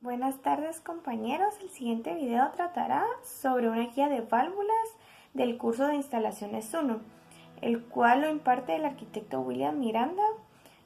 Buenas tardes compañeros, el siguiente video tratará sobre una guía de válvulas del curso de instalaciones 1, el cual lo imparte el arquitecto William Miranda.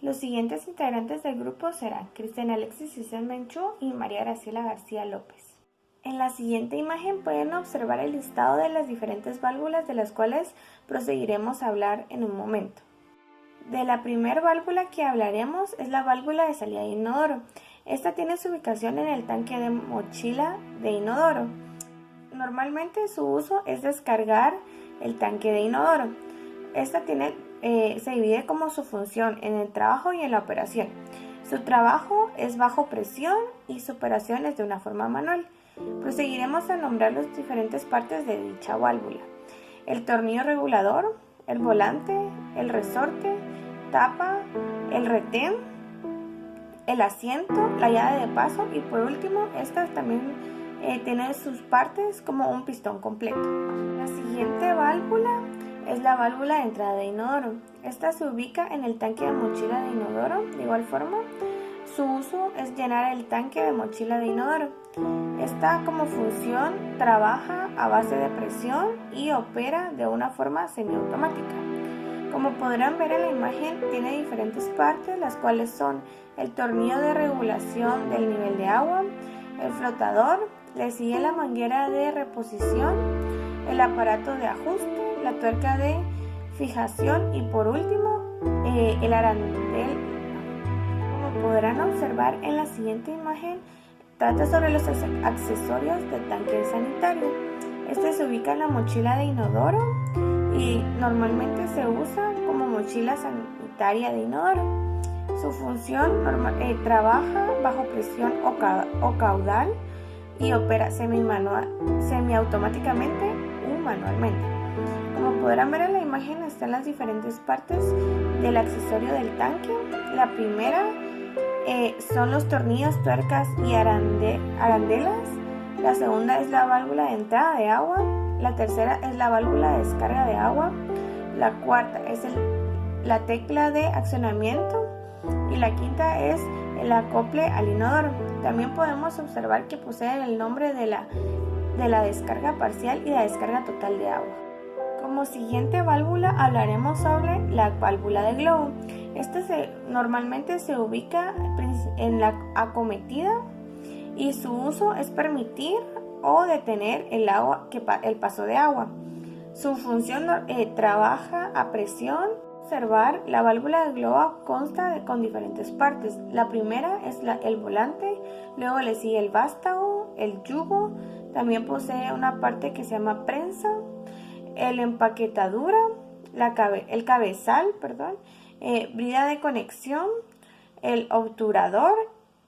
Los siguientes integrantes del grupo serán Cristian Alexis César Menchú y María Graciela García López. En la siguiente imagen pueden observar el listado de las diferentes válvulas de las cuales proseguiremos a hablar en un momento. De la primera válvula que hablaremos es la válvula de salida de inodoro. Esta tiene su ubicación en el tanque de mochila de inodoro. Normalmente su uso es descargar el tanque de inodoro. Esta se divide como su función en el trabajo y en la operación. Su trabajo es bajo presión y su operación es de una forma manual. Proseguiremos a nombrar las diferentes partes de dicha válvula: el tornillo regulador, el volante, el resorte, tapa, el retén, el asiento, la llave de paso y por último esta también tiene sus partes como un pistón completo. La siguiente válvula es la válvula de entrada de inodoro. Esta se ubica en el tanque de mochila de inodoro. De igual forma, su uso es llenar el tanque de mochila de inodoro. Esta como función trabaja a base de presión y opera de una forma semiautomática. Como podrán ver en la imagen, tiene diferentes partes, las cuales son el tornillo de regulación del nivel de agua, el flotador, le sigue la manguera de reposición, el aparato de ajuste, la tuerca de fijación y por último el arandel. Como podrán observar en la siguiente imagen, trata sobre los accesorios del tanque sanitario. Este se ubica en la mochila de inodoro y normalmente se usa como mochila sanitaria de inodoro. Su función trabaja bajo presión o caudal y opera semiautomáticamente o manualmente. Como podrán ver en la imagen, están las diferentes partes del accesorio del tanque. La primera son los tornillos, tuercas y arandelas. La segunda es la válvula de entrada de agua. La tercera es la válvula de descarga de agua. La cuarta es la tecla de accionamiento. Y la quinta es el acople al inodoro. También podemos observar que poseen el nombre de la descarga parcial y la descarga total de agua. Como siguiente válvula hablaremos sobre la válvula de globo. Esta normalmente se ubica en la acometida y su uso es permitir o detener el paso de agua. Su función trabaja a presión. Observar, la válvula de globo consta con diferentes partes. La primera es el volante, luego le sigue el vástago, el yugo, también posee una parte que se llama prensa, el empaquetadura, el cabezal, brida de conexión, el obturador,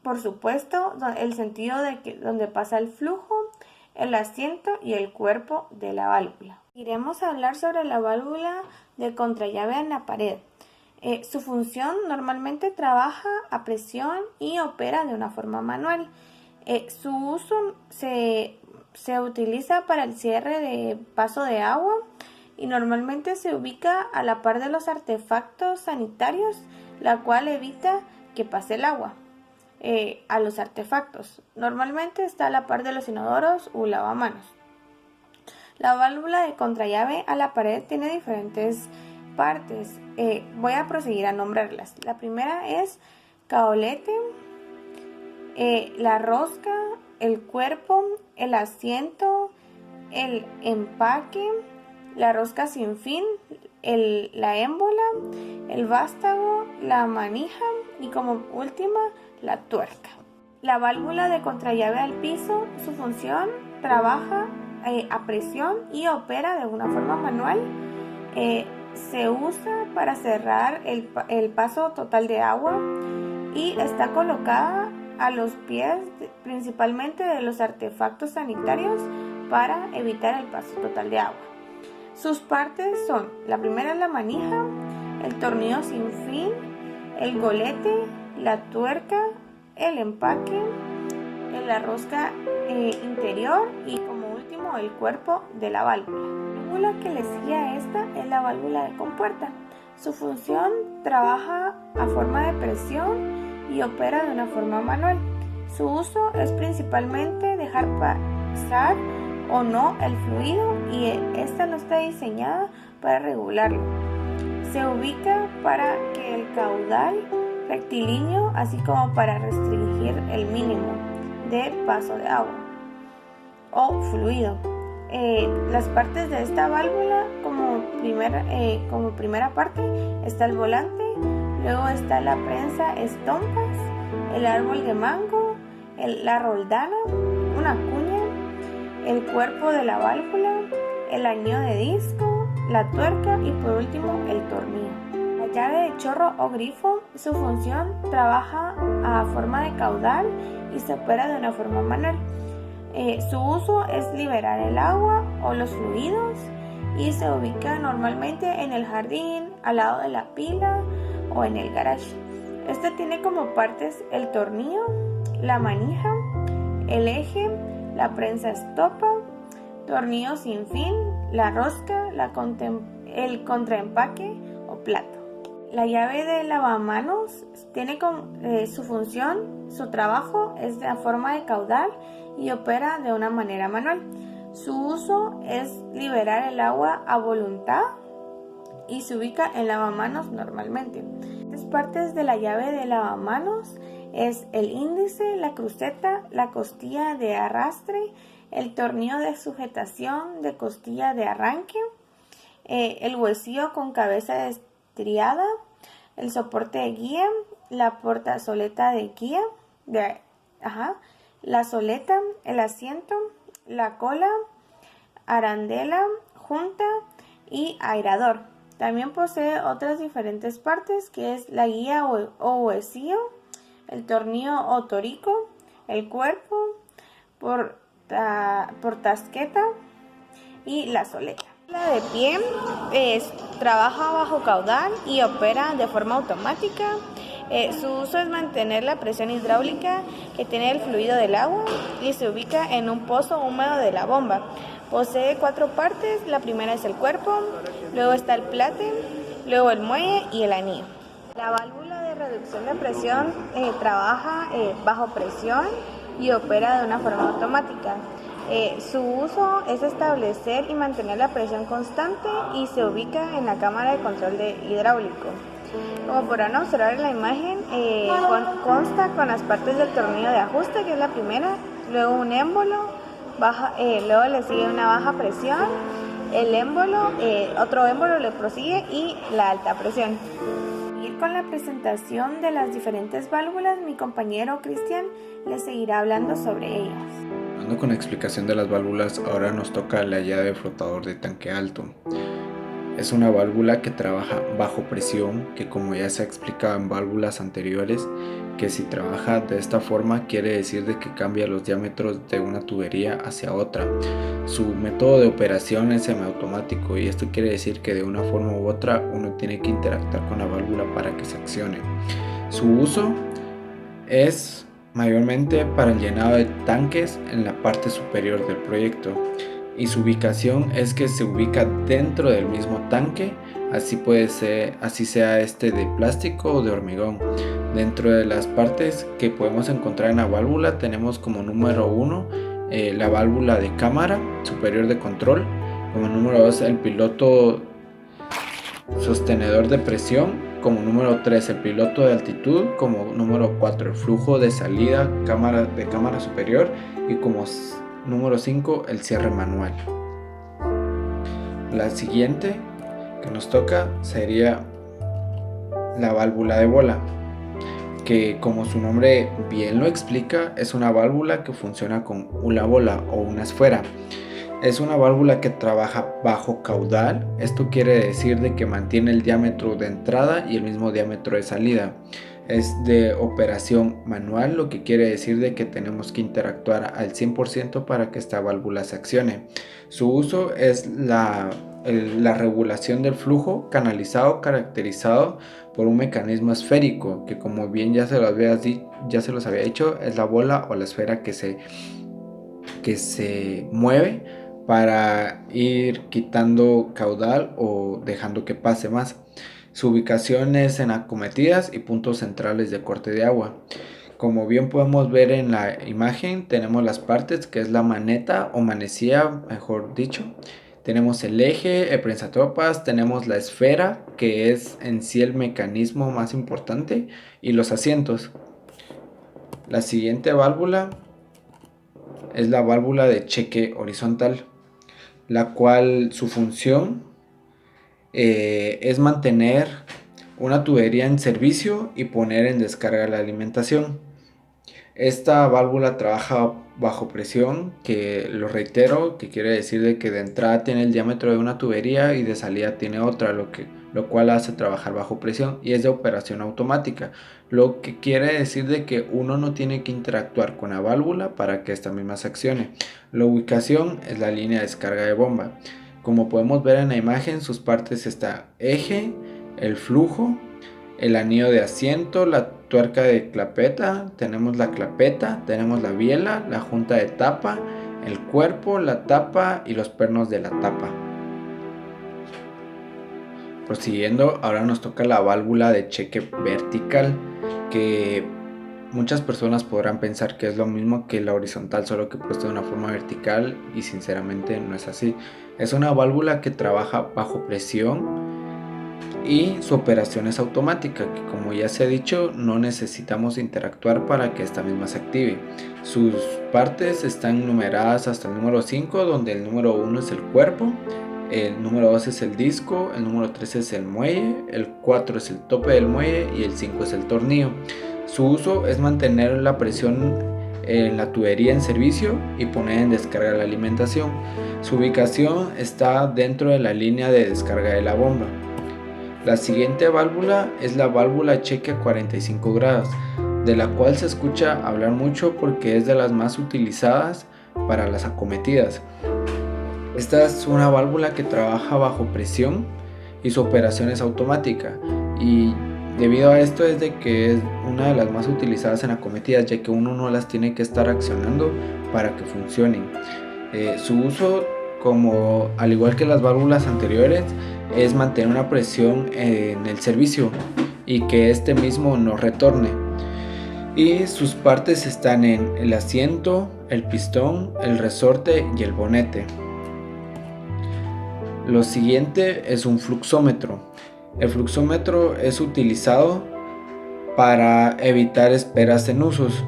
por supuesto, el sentido donde pasa el flujo, el asiento y el cuerpo de la válvula. Iremos a hablar sobre la válvula de contrallave en la pared. Su función normalmente trabaja a presión y opera de una forma manual. Su uso se utiliza para el cierre de paso de agua y normalmente se ubica a la par de los artefactos sanitarios, la cual evita que pase el agua a los artefactos. Normalmente está a la par de los inodoros o lavamanos. La válvula de contrallave a la pared tiene diferentes partes. Voy a proseguir a nombrarlas. La primera es caolete, la rosca, el cuerpo, el asiento, el empaque, la rosca sin fin, la émbola, el vástago, la manija y como última la tuerca. La válvula de contrallave al piso, su función trabaja a presión y opera de una forma manual. Se usa para cerrar el paso total de agua y está colocada a los pies principalmente de los artefactos sanitarios para evitar el paso total de agua. Sus partes son: la primera es la manija, el tornillo sin fin, el golete, la tuerca, el empaque, la rosca interior y como último el cuerpo de la válvula. La válvula que le sigue a esta es la válvula de compuerta. Su función trabaja a forma de presión y opera de una forma manual. Su uso es principalmente dejar pasar o no el fluido y esta no está diseñada para regularlo. Se ubica para que el caudal rectilíneo, así como para restringir el mínimo de paso de agua o fluido. Las partes de esta válvula, como primera parte, está el volante, luego está la prensa estompas, el árbol de mango, la roldana, una cuña, el cuerpo de la válvula, el anillo de disco, la tuerca y por último el tornillo. La llave de chorro o grifo, su función trabaja a forma de caudal y se opera de una forma manual. Su uso es liberar el agua o los fluidos y se ubica normalmente en el jardín, al lado de la pila o en el garage. Este tiene como partes el tornillo, la manija, el eje, la prensa estopa, tornillo sin fin, la rosca, el contraempaque o plato. La llave de lavamanos tiene su función, su trabajo es de forma de caudal y opera de una manera manual. Su uso es liberar el agua a voluntad y se ubica en lavamanos normalmente. Las partes de la llave de lavamanos es el índice, la cruceta, la costilla de arrastre, el tornillo de sujetación de costilla de arranque, el huesillo con cabeza estriada, el soporte de guía, la portazoleta de guía, la soleta, el asiento, la cola, arandela, junta y airador. También posee otras diferentes partes que es la guía o huesillo, el tornillo o torico, el cuerpo, portasqueta y la soleta. La de pie trabaja bajo caudal y opera de forma automática. Su uso es mantener la presión hidráulica que tiene el fluido del agua y se ubica en un pozo húmedo de la bomba. Posee 4 partes, la primera es el cuerpo, luego está el plate, luego el muelle y el anillo. La válvula de reducción de presión trabaja bajo presión y opera de una forma automática. Su uso es establecer y mantener la presión constante y se ubica en la cámara de control hidráulico. Como podrán observar en la imagen, consta con las partes del tornillo de ajuste, que es la primera, luego un émbolo, luego le sigue una baja presión, el émbolo, otro émbolo le prosigue y la alta presión. Con la presentación de las diferentes válvulas, mi compañero Cristian les seguirá hablando sobre ellas. Con la explicación de las válvulas, ahora nos toca la llave flotador de tanque alto. Es una válvula que trabaja bajo presión, que como ya se ha explicado en válvulas anteriores, que si trabaja de esta forma quiere decir de que cambia los diámetros de una tubería hacia otra. Su método de operación es semiautomático y esto quiere decir que de una forma u otra uno tiene que interactuar con la válvula para que se accione. Su uso es mayormente para el llenado de tanques en la parte superior del proyecto y su ubicación es que se ubica dentro del mismo tanque, así sea este de plástico o de hormigón. Dentro de las partes que podemos encontrar en la válvula tenemos como número 1 la válvula de cámara superior de control, como número 2 el piloto sostenedor de presión, como número 3 el piloto de altitud, como número 4 el flujo de salida de cámara superior y como número 5 el cierre manual. La siguiente que nos toca sería la válvula de bola, que como su nombre bien lo explica, es una válvula que funciona con una bola o una esfera. Es una válvula que trabaja bajo caudal, esto quiere decir de que mantiene el diámetro de entrada y el mismo diámetro de salida. Es de operación manual, lo que quiere decir de que tenemos que interactuar al 100% para que esta válvula se accione. Su uso es la regulación del flujo canalizado caracterizado por un mecanismo esférico, que como bien ya se los había dicho, es la bola o la esfera que se mueve para ir quitando caudal o dejando que pase más. Su ubicación es en acometidas y puntos centrales de corte de agua. Como bien podemos ver en la imagen, tenemos las partes, que es la maneta o manecilla, mejor dicho. Tenemos el eje, el prensatropas, tenemos la esfera, que es en sí el mecanismo más importante, y los asientos. La siguiente válvula es la válvula de cheque horizontal, la cual su función es mantener una tubería en servicio y poner en descarga la alimentación. Esta válvula trabaja bajo presión, que lo reitero, que quiere decir de que de entrada tiene el diámetro de una tubería y de salida tiene otra, lo cual hace trabajar bajo presión, y es de operación automática, lo que quiere decir de que uno no tiene que interactuar con la válvula para que esta misma se accione. La ubicación es la línea de descarga de bomba. Como podemos ver en la imagen, sus partes está eje, el flujo, el anillo de asiento, la tuerca de clapeta, tenemos la clapeta, tenemos la biela, la junta de tapa, el cuerpo, la tapa y los pernos de la tapa. Prosiguiendo, ahora nos toca la válvula de cheque vertical, que muchas personas podrán pensar que es lo mismo que la horizontal, solo que puesta de una forma vertical, y sinceramente no es así. Es una válvula que trabaja bajo presión y su operación es automática, que como ya se ha dicho, no necesitamos interactuar para que esta misma se active. Sus partes están numeradas hasta el número 5, donde el número 1 es el cuerpo, el número 2 es el disco, el número 3 es el muelle, el 4 es el tope del muelle y el 5 es el tornillo. Su uso es mantener la presión en la tubería en servicio y poner en descarga la alimentación. Su ubicación está dentro de la línea de descarga de la bomba. La siguiente válvula es la válvula cheque a 45 grados, de la cual se escucha hablar mucho porque es de las más utilizadas para las acometidas. Esta es una válvula que trabaja bajo presión y su operación es automática, y debido a esto es de que es una de las más utilizadas en acometidas, ya que uno no las tiene que estar accionando para que funcionen. Su uso, como al igual que las válvulas anteriores, es mantener una presión en el servicio y que este mismo no retorne. Y sus partes están en el asiento, el pistón, el resorte y el bonete. Lo siguiente es un fluxómetro. El fluxómetro es utilizado para evitar esperas en usos.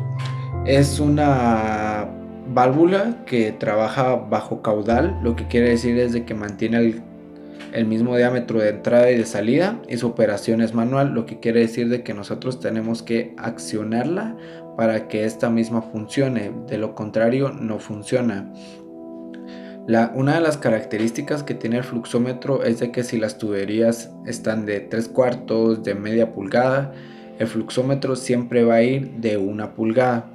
Es una válvula que trabaja bajo caudal, lo que quiere decir es de que mantiene el mismo diámetro de entrada y de salida, y su operación es manual, lo que quiere decir de que nosotros tenemos que accionarla para que esta misma funcione, de lo contrario no funciona. Una de las características que tiene el fluxómetro es de que si las tuberías están de 3/4, de media pulgada, el fluxómetro siempre va a ir de 1 pulgada.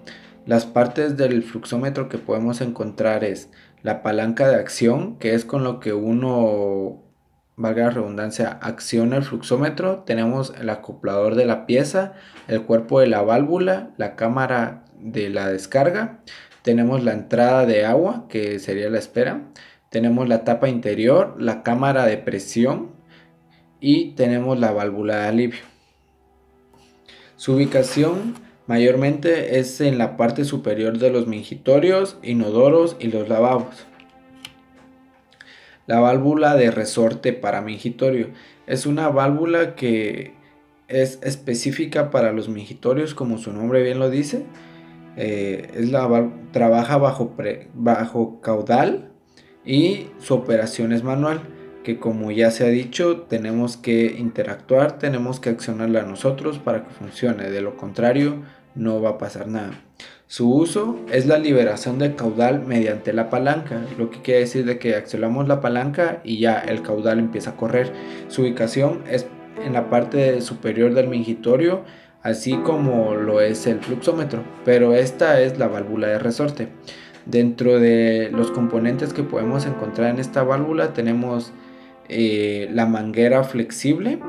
Las partes del fluxómetro que podemos encontrar es la palanca de acción, que es con lo que uno, valga la redundancia, acciona el fluxómetro. Tenemos el acoplador de la pieza, el cuerpo de la válvula, la cámara de la descarga. Tenemos la entrada de agua, que sería la espera. Tenemos la tapa interior, la cámara de presión y tenemos la válvula de alivio. Su ubicación mayormente es en la parte superior de los mingitorios, inodoros y los lavabos. La válvula de resorte para mingitorio es una válvula que es específica para los mingitorios, como su nombre bien lo dice. Trabaja bajo caudal y su operación es manual, que como ya se ha dicho, tenemos que interactuar, tenemos que accionarla nosotros para que funcione, de lo contrario no va a pasar nada. Su uso es la liberación de caudal mediante la palanca, lo que quiere decir de que accionamos la palanca y ya el caudal empieza a correr. Su ubicación es en la parte superior del mingitorio, así como lo es el fluxómetro, pero esta es la válvula de resorte. Dentro de los componentes que podemos encontrar en esta válvula tenemos la manguera flexible,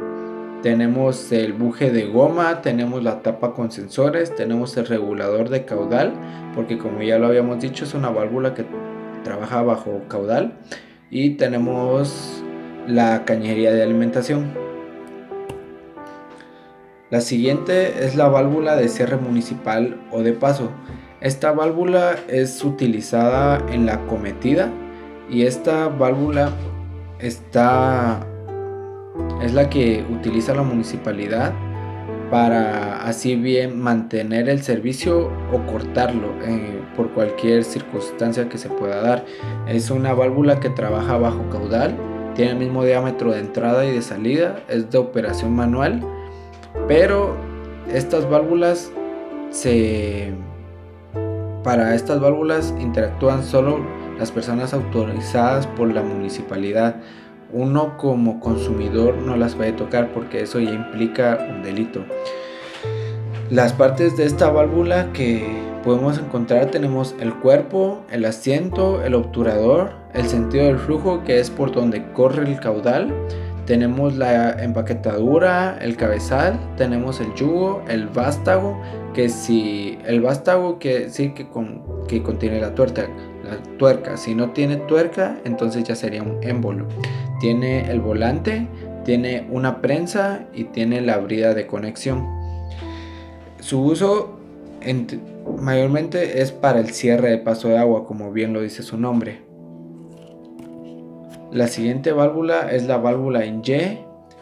tenemos el buje de goma, tenemos la tapa con sensores, tenemos el regulador de caudal, porque como ya lo habíamos dicho es una válvula que trabaja bajo caudal, y tenemos la cañería de alimentación. La siguiente es la válvula de cierre municipal o de paso. Esta válvula es utilizada en la acometida y esta válvula es la que utiliza la municipalidad para así bien mantener el servicio o cortarlo por cualquier circunstancia que se pueda dar. Es una válvula que trabaja bajo caudal, tiene el mismo diámetro de entrada y de salida, es de operación manual, pero estas válvulas para estas válvulas interactúan solo las personas autorizadas por la municipalidad. Uno como consumidor no las puede tocar porque eso ya implica un delito. Las partes de esta válvula que podemos encontrar tenemos el cuerpo, el asiento, el obturador, el sentido del flujo que es por donde corre el caudal, tenemos la empaquetadura, el cabezal, tenemos el yugo, el vástago, que contiene la tuerca, si no tiene tuerca entonces ya sería un émbolo. Tiene el volante, tiene una prensa y tiene la brida de conexión. Su uso mayormente es para el cierre de paso de agua, como bien lo dice su nombre. La siguiente válvula es la válvula en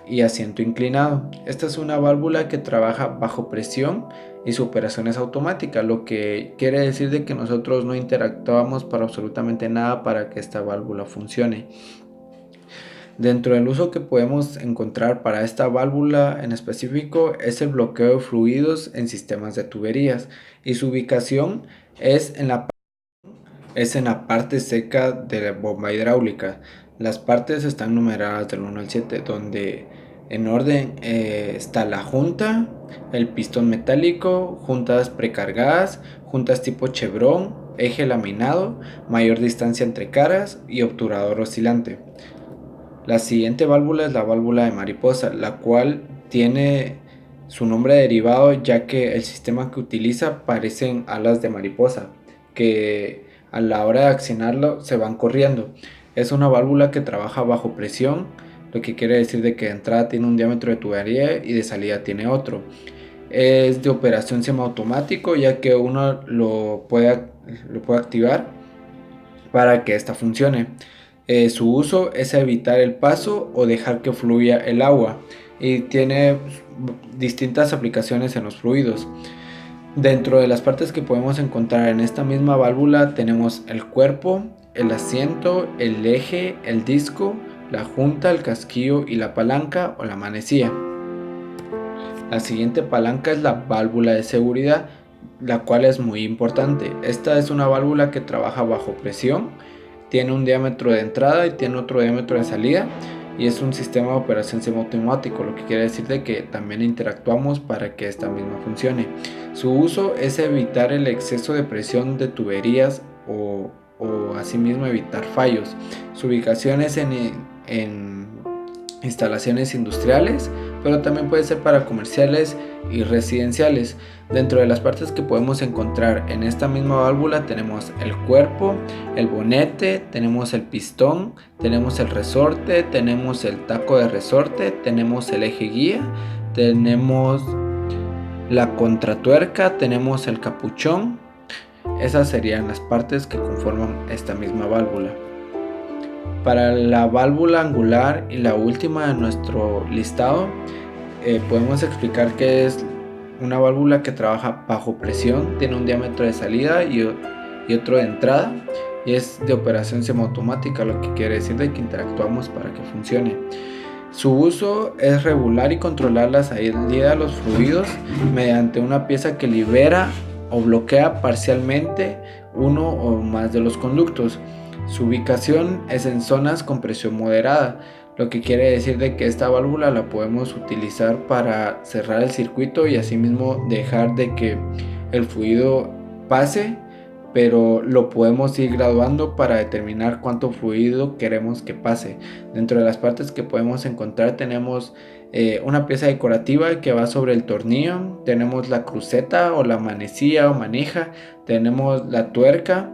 Y asiento inclinado. Esta es una válvula que trabaja bajo presión y su operación es automática, lo que quiere decir de que nosotros no interactuamos para absolutamente nada para que esta válvula funcione. Dentro del uso que podemos encontrar para esta válvula en específico es el bloqueo de fluidos en sistemas de tuberías y su ubicación es en la parte seca de la bomba hidráulica. Las partes están numeradas del 1 al 7, donde en orden está la junta, el pistón metálico, juntas precargadas, juntas tipo chevron, eje laminado, mayor distancia entre caras y obturador oscilante. La siguiente válvula es la válvula de mariposa, la cual tiene su nombre derivado ya que el sistema que utiliza parecen alas de mariposa, que a la hora de accionarlo se van corriendo. Es una válvula que trabaja bajo presión, lo que quiere decir de que de entrada tiene un diámetro de tubería y de salida tiene otro. Es de operación semiautomático ya que uno lo puede activar para que esta funcione. Su uso es evitar el paso o dejar que fluya el agua y tiene distintas aplicaciones en los fluidos. Dentro de las partes que podemos encontrar en esta misma válvula tenemos el cuerpo, el asiento, el eje, el disco, la junta, el casquillo y la palanca o la manecilla. La siguiente palanca es la válvula de seguridad, la cual es muy importante. Esta es una válvula que trabaja bajo presión, tiene un diámetro de entrada y tiene otro diámetro de salida y es un sistema de operación semiautomático, lo que quiere decir de que también interactuamos para que esta misma funcione. Su uso es evitar el exceso de presión de tuberías o asimismo evitar fallos. Su ubicación es en instalaciones industriales, pero también puede ser para comerciales y residenciales. Dentro de las partes que podemos encontrar en esta misma válvula tenemos el cuerpo, el bonete, tenemos el pistón, tenemos el resorte, tenemos el taco de resorte, tenemos el eje guía, tenemos la contratuerca, tenemos el capuchón. Esas serían las partes que conforman esta misma válvula. Para la válvula angular y la última de nuestro listado, podemos explicar que es una válvula que trabaja bajo presión, tiene un diámetro de salida y otro de entrada y es de operación semiautomática, lo que quiere decir de que interactuamos para que funcione. Su uso es regular y controlar la salida de los fluidos mediante una pieza que libera o bloquea parcialmente uno o más de los conductos. Su ubicación es en zonas con presión moderada, lo que quiere decir de que esta válvula la podemos utilizar para cerrar el circuito y asimismo dejar de que el fluido pase, pero lo podemos ir graduando para determinar cuánto fluido queremos que pase. Dentro de las partes que podemos encontrar tenemos una pieza decorativa que va sobre el tornillo, tenemos la cruceta o la manecilla o manija, tenemos la tuerca,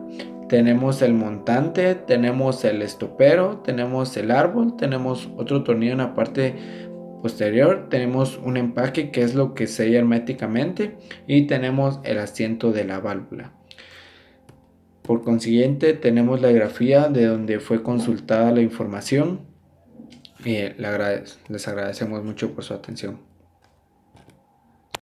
tenemos el montante, tenemos el estopero, tenemos el árbol, tenemos otro tornillo en la parte posterior tenemos un empaque que es lo que sella herméticamente y tenemos el asiento de la válvula. Por consiguiente tenemos la grafía de donde fue consultada la información y les agradecemos mucho por su atención.